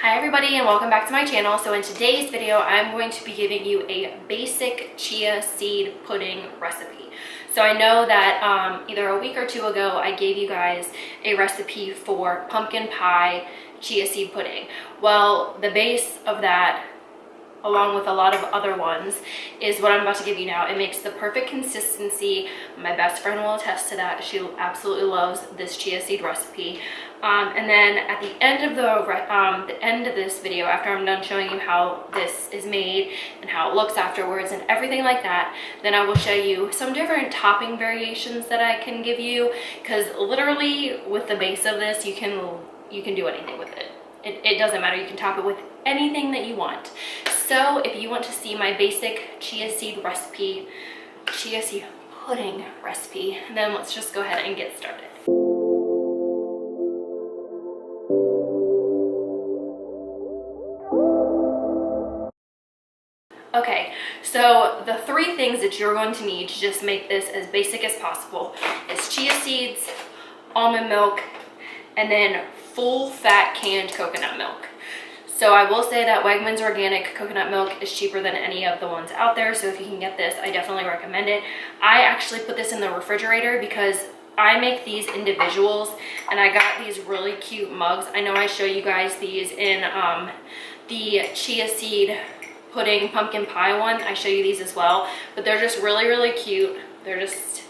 Hi everybody and welcome back to my channel. So in today's video, I'm going to be giving you a basic chia seed pudding recipe. So I know that either a week or two ago, I gave you guys a recipe for pumpkin pie chia seed pudding. Well, the base of that, along with a lot of other ones, is what I'm about to give you now. It makes the perfect consistency. My best friend will attest to that. She absolutely loves this chia seed recipe. And then at the end of this video, after I'm done showing you how this is made and how it looks afterwards and everything like that, then I will show you some different topping variations that I can give you, because literally with the base of this, you can do anything with it. It doesn't matter. You can top it with anything that you want. So if you want to see my basic chia seed recipe, chia seed pudding recipe, then let's just go ahead and get started. Okay, so the three things that you're going to need to just make this as basic as possible is chia seeds, almond milk, and then full fat canned coconut milk. So I will say that Wegmans organic coconut milk is cheaper than any of the ones out there. So if you can get this, I definitely recommend it. I actually put this in the refrigerator because I make these individuals and I got these really cute mugs. I know I show you guys these in the chia seed pudding pumpkin pie one. I show you these as well, but they're just really, really cute. They're just,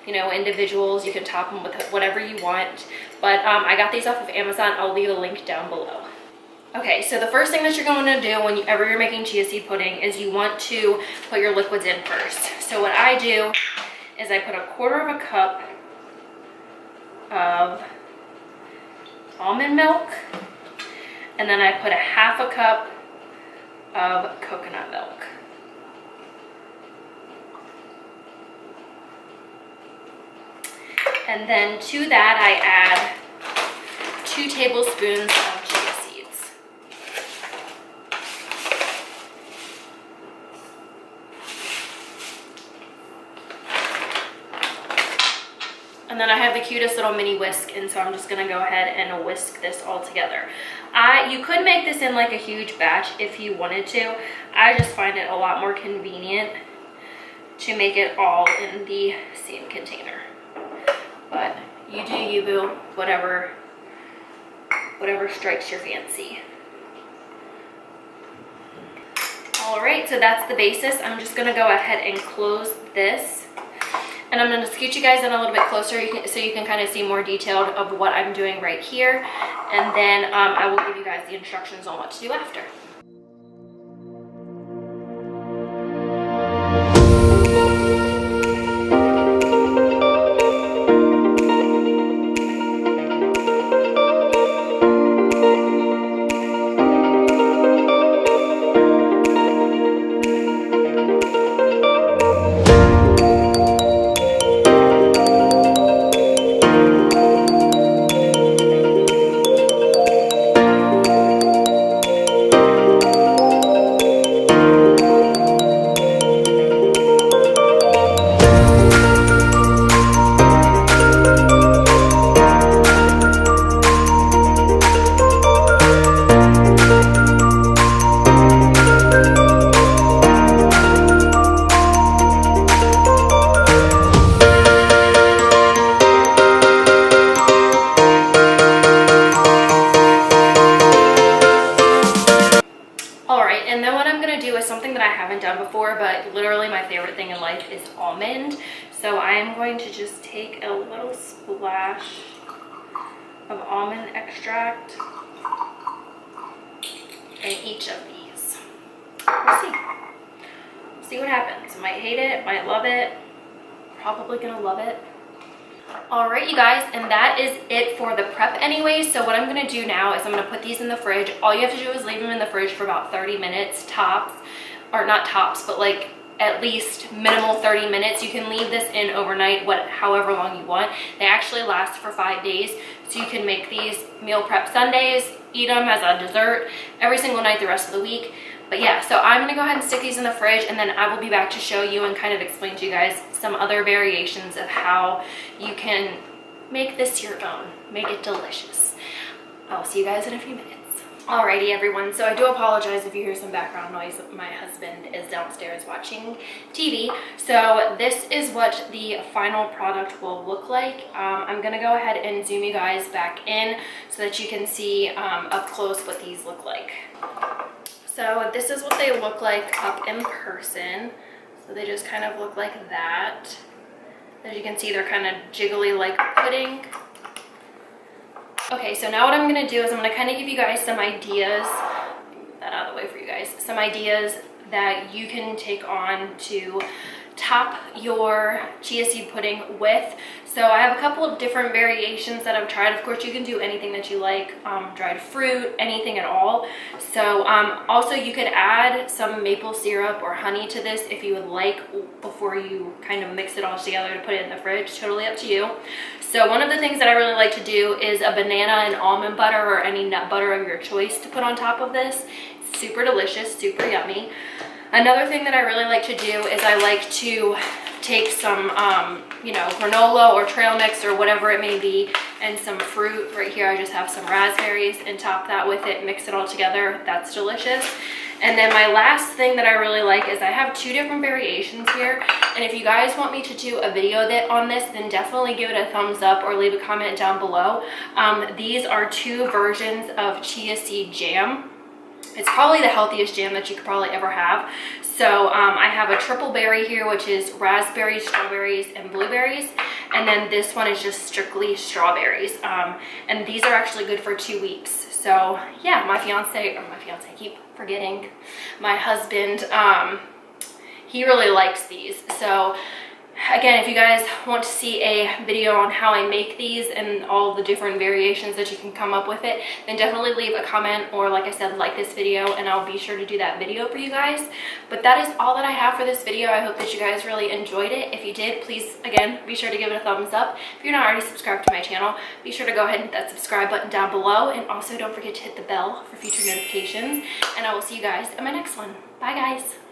you know, individuals. You can top them with whatever you want. But I got these off of Amazon. I'll leave a link down below. Okay, so the first thing that you're going to do whenever you're making chia seed pudding is you want to put your liquids in first. So what I do is I put 1/4 cup of almond milk, and then I put 1/2 cup of coconut milk. And then to that I add 2 tablespoons of chia seeds. And then I have the cutest little mini whisk, and so I'm just gonna go ahead and whisk this all together. You could make this in like a huge batch if you wanted to. I just find it a lot more convenient to make it all in the same container. But you do you, boo, whatever strikes your fancy. All right, so that's the basis. I'm just gonna go ahead and close this. And I'm gonna scoot you guys in a little bit closer so you can kind of see more detailed of what I'm doing right here. And then I will give you guys the instructions on what to do after. And then what I'm going to do is something that I haven't done before, but literally my favorite thing in life is almond. So I am going to just take a little splash of almond extract in each of these. We'll see. See what happens. Might hate it, might love it. Probably going to love it. Alright, you guys, and that is it for the prep anyway. So what I'm going to do now is I'm going to put these in the fridge. All you have to do is leave them in the fridge for about 30 minutes tops, or not tops, but like at least minimal 30 minutes. You can leave this in overnight, however long you want. They actually last for 5 days, so you can make these meal prep Sundays, eat them as a dessert every single night the rest of the week. But yeah, so I'm gonna go ahead and stick these in the fridge, and then I will be back to show you and kind of explain to you guys some other variations of how you can make this your own. Make it delicious. I'll see you guys in a few minutes. Alrighty everyone, so I do apologize if you hear some background noise. My husband is downstairs watching TV. So this is what the final product will look like. I'm gonna go ahead and zoom you guys back in so that you can see up close what these look like. So this is what they look like up in person. So they just kind of look like that. As you can see, they're kind of jiggly like pudding. Okay, so now what I'm gonna do is I'm gonna kind of give you guys some ideas, get that out of the way for you guys, some ideas that you can take on to top your chia seed pudding with. So I have a couple of different variations that I've tried. Of course, you can do anything that you like, dried fruit, anything at all. So also you could add some maple syrup or honey to this if you would like before you kind of mix it all together to put it in the fridge. Totally up to you. So one of the things that I really like to do is a banana and almond butter or any nut butter of your choice to put on top of this. It's super delicious, super yummy. Another thing that I really like to do is I like to take some, you know, granola or trail mix or whatever it may be, and some fruit. Right here I just have some raspberries and top that with it, mix it all together. That's delicious. And then my last thing that I really like is I have two different variations here. And if you guys want me to do a video on this, then definitely give it a thumbs up or leave a comment down below. These are two versions of chia seed jam. It's probably the healthiest jam that you could probably ever have. So I have a triple berry here, which is raspberries, strawberries, and blueberries. And then this one is just strictly strawberries. And these are actually good for 2 weeks. So yeah, my fiance, I keep forgetting, my husband, he really likes these. So again, if you guys want to see a video on how I make these and all the different variations that you can come up with it, then definitely leave a comment or, like I said, like this video, and I'll be sure to do that video for you guys. But that is all that I have for this video. I hope that you guys really enjoyed it. If you did, please, again, be sure to give it a thumbs up. If you're not already subscribed to my channel, be sure to go ahead and hit that subscribe button down below, and also don't forget to hit the bell for future notifications. And I will see you guys in my next one. Bye guys.